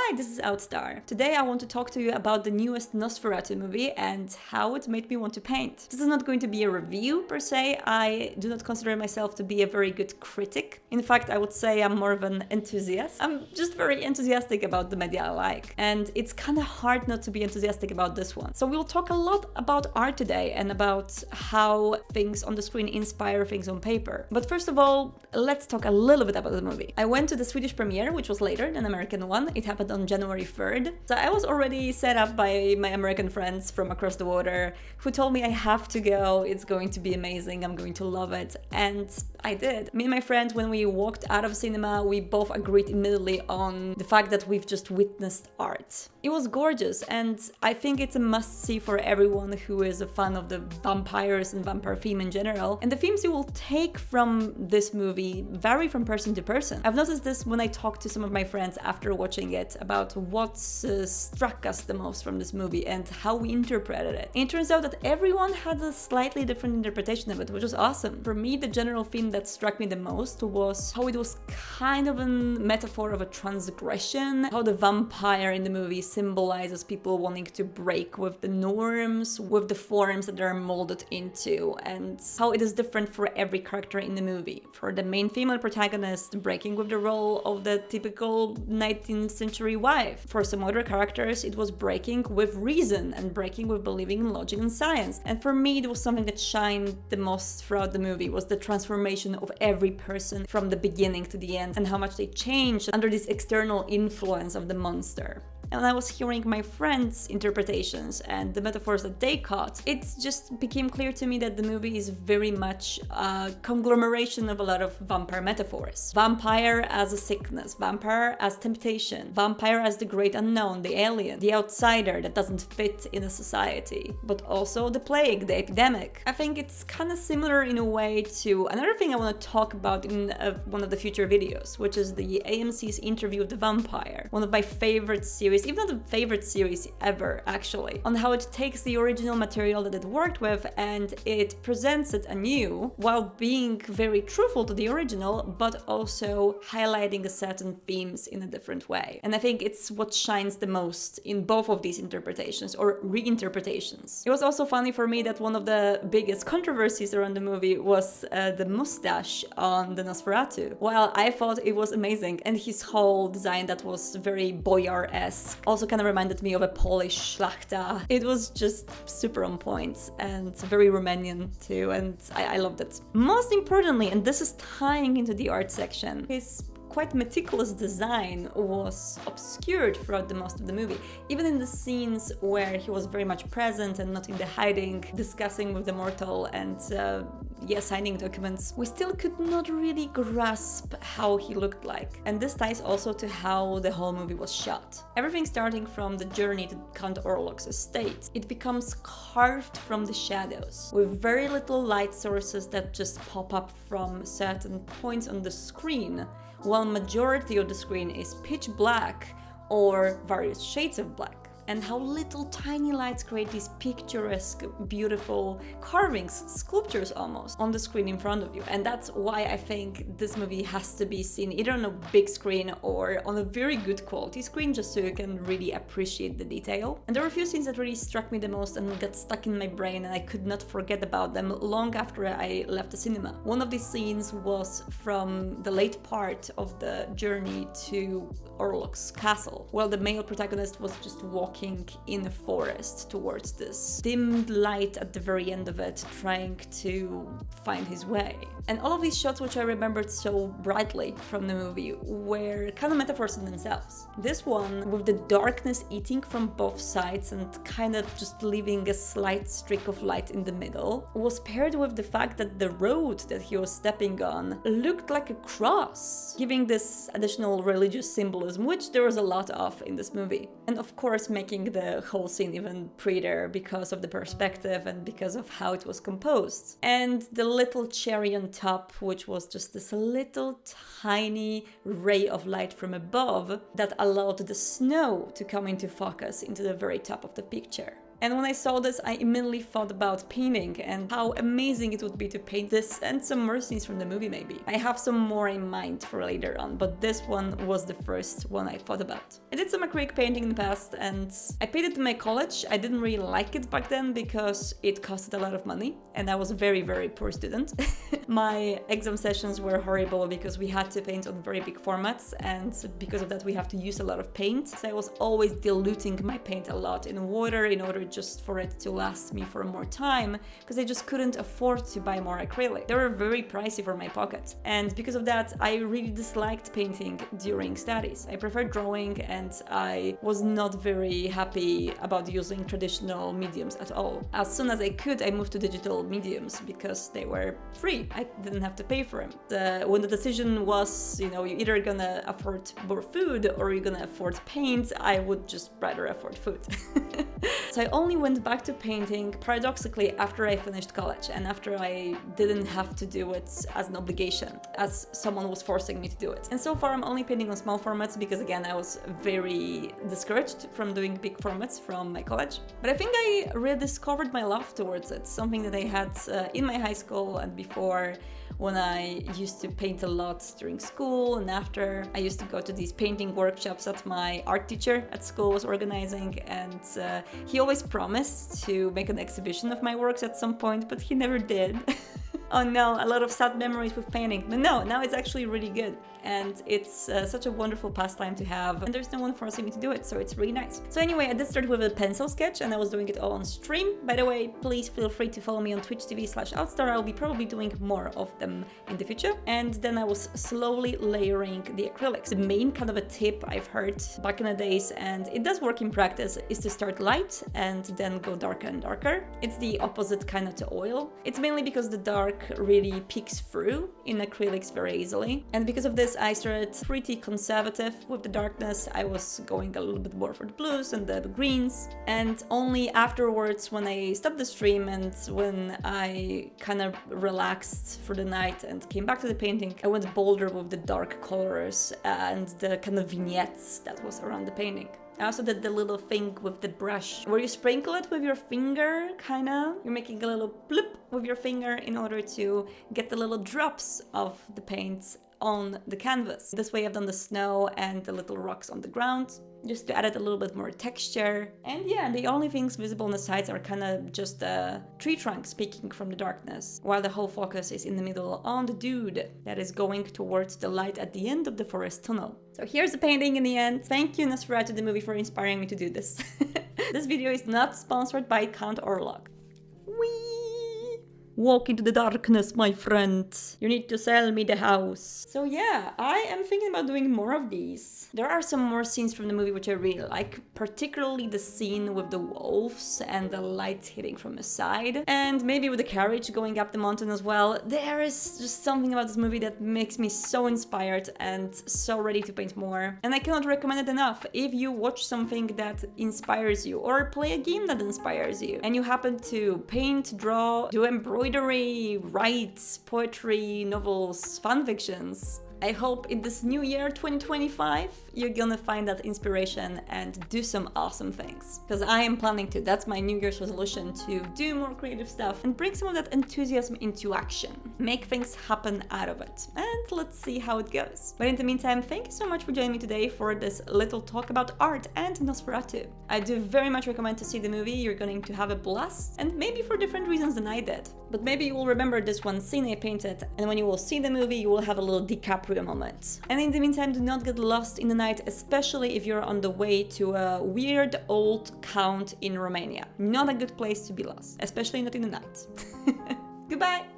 Hi, this is Outstar. Today I want to talk to you about the newest Nosferatu movie and how it made me want to paint. This is not going to be a review per se. I do not consider myself to be a very good critic. In fact, I would say I'm more of an enthusiast. I'm just very enthusiastic about the media I like, and it's kind of hard not to be enthusiastic about this one. So we'll talk a lot about art today and about how things on the screen inspire things on paper. But first of all, let's talk a little bit about the movie. I went to the Swedish premiere, which was later than the American one. It happened on January 3rd. So I was already set up by my American friends from across the water who told me I have to go, it's going to be amazing, I'm going to love it. And I did. Me and my friend, when we walked out of cinema, we both agreed immediately on the fact that we've just witnessed art. It was gorgeous, and I think it's a must-see for everyone who is a fan of the vampires and vampire theme in general. And the themes you will take from this movie vary from person to person. I've noticed this when I talk to some of my friends after watching it about what struck us the most from this movie and how we interpreted it. And it turns out that everyone had a slightly different interpretation of it, which was awesome. For me, the general theme that struck me the most was how it was kind of a metaphor of a transgression, how the vampire in the movie symbolizes people wanting to break with the norms, with the forms that they're molded into, and how it is different for every character in the movie. For the main female protagonist, breaking with the role of the typical 19th century wife. For some other characters, it was breaking with reason and breaking with believing in logic and science. And for me, it was something that shined the most throughout the movie, was the transformation of every person from the beginning to the end and how much they changed under this external influence of the monster. And when I was hearing my friends' interpretations and the metaphors that they caught, it just became clear to me that the movie is very much a conglomeration of a lot of vampire metaphors. Vampire as a sickness, vampire as temptation, vampire as the great unknown, the alien, the outsider that doesn't fit in a society, but also the plague, the epidemic. I think it's kind of similar in a way to another thing I want to talk about in one of the future videos, which is the AMC's Interview with the Vampire, one of my favorite series, if not a favorite series ever, actually, on how it takes the original material that it worked with and it presents it anew while being very truthful to the original, but also highlighting certain themes in a different way. And I think it's what shines the most in both of these interpretations or reinterpretations. It was also funny for me that one of the biggest controversies around the movie was the mustache on the Nosferatu. While I thought it was amazing, and his whole design that was very boyar-esque also kind of reminded me of a Polish szlachta. It was just super on point and very Romanian too, and I loved it. Most importantly, and this is tying into the art section, his quite meticulous design was obscured throughout the most of the movie. Even in the scenes where he was very much present and not in the hiding, discussing with the mortal and signing documents, we still could not really grasp how he looked like. And this ties also to how the whole movie was shot. Everything starting from the journey to Count Orlok's estate, it becomes carved from the shadows, with very little light sources that just pop up from certain points on the screen, while majority of the screen is pitch black or various shades of black. And how little tiny lights create these picturesque, beautiful carvings, sculptures almost, on the screen in front of you. And that's why I think this movie has to be seen either on a big screen or on a very good quality screen, just so you can really appreciate the detail. And there were a few scenes that really struck me the most and got stuck in my brain, and I could not forget about them long after I left the cinema. One of these scenes was from the late part of the journey to Orlok's castle, while the male protagonist was just walking in a forest towards this dimmed light at the very end of it, trying to find his way. And all of these shots, which I remembered so brightly from the movie, were kind of metaphors in themselves. This one, with the darkness eating from both sides and kind of just leaving a slight streak of light in the middle, was paired with the fact that the road that he was stepping on looked like a cross, giving this additional religious symbolism, which there was a lot of in this movie. And of course, making the whole scene even prettier because of the perspective and because of how it was composed. And the little cherry on top, which was just this little tiny ray of light from above that allowed the snow to come into focus into the very top of the picture. And when I saw this, I immediately thought about painting and how amazing it would be to paint this and some more scenes from the movie maybe. I have some more in mind for later on, but this one was the first one I thought about. I did some acrylic painting in the past and I painted in my college. I didn't really like it back then because it costed a lot of money and I was a very, very poor student. My exam sessions were horrible because we had to paint on very big formats, and because of that we have to use a lot of paint. So I was always diluting my paint a lot in water in order just for it to last me for more time, because I just couldn't afford to buy more acrylic. They were very pricey for my pocket. And because of that, I really disliked painting during studies. I preferred drawing and I was not very happy about using traditional mediums at all. As soon as I could, I moved to digital mediums because they were free. I didn't have to pay for them. When the decision was, you know, you're either gonna afford more food or you're gonna afford paint, I would just rather afford food. So I only went back to painting, paradoxically, after I finished college and after I didn't have to do it as an obligation, as someone was forcing me to do it. And so far I'm only painting on small formats because again I was very discouraged from doing big formats from my college. But I think I rediscovered my love towards it, something that I had in my high school and before, when I used to paint a lot during school, and after I used to go to these painting workshops that my art teacher at school was organizing, and he always promised to make an exhibition of my works at some point, but he never did. Oh no, a lot of sad memories with painting. But no, now it's actually really good. And it's such a wonderful pastime to have. And there's no one forcing me to do it, so it's really nice. So anyway, I did start with a pencil sketch and I was doing it all on stream. By the way, please feel free to follow me on Twitch TV/Outstar. I'll be probably doing more of them in the future. And then I was slowly layering the acrylics. The main kind of a tip I've heard back in the days, and it does work in practice, is to start light and then go darker and darker. It's the opposite kind of to oil. It's mainly because the dark really peeks through in acrylics very easily. And because of this, I started pretty conservative with the darkness. I was going a little bit more for the blues and the greens. And only afterwards, when I stopped the stream and when I kind of relaxed for the night and came back to the painting, I went bolder with the dark colors and the kind of vignettes that was around the painting. I also did the little thing with the brush where you sprinkle it with your finger, kinda. You're making a little bloop with your finger in order to get the little drops of the paint on the canvas. This way I've done the snow and the little rocks on the ground, just to add it a little bit more texture. And yeah, the only things visible on the sides are kind of just the tree trunks peeking from the darkness, while the whole focus is in the middle on the dude that is going towards the light at the end of the forest tunnel. So here's the painting in the end. Thank you, Nosferatu the movie, for inspiring me to do this. This video is not sponsored by Count Orlok. Whee! Walk into the darkness, my friend. You need to sell me the house. So yeah, I am thinking about doing more of these. There are some more scenes from the movie which I really like, particularly the scene with the wolves and the light hitting from the side, and maybe with the carriage going up the mountain as well. There is just something about this movie that makes me so inspired and so ready to paint more. And I cannot recommend it enough. If you watch something that inspires you, or play a game that inspires you, and you happen to paint, draw, do embroidery, write poetry, novels, fan fictions, I hope in this new year 2025 you're gonna find that inspiration and do some awesome things. Because I am planning to. That's my New Year's resolution, to do more creative stuff and bring some of that enthusiasm into action. Make things happen out of it. And let's see how it goes. But in the meantime, thank you so much for joining me today for this little talk about art and Nosferatu. I do very much recommend to see the movie. You're going to have a blast, and maybe for different reasons than I did. But maybe you will remember this one scene I painted, and when you will see the movie, you will have a little DiCaprio moment. And in the meantime, do not get lost in the night, especially if you're on the way to a weird old count in Romania. Not a good place to be lost, especially not in the night. Goodbye!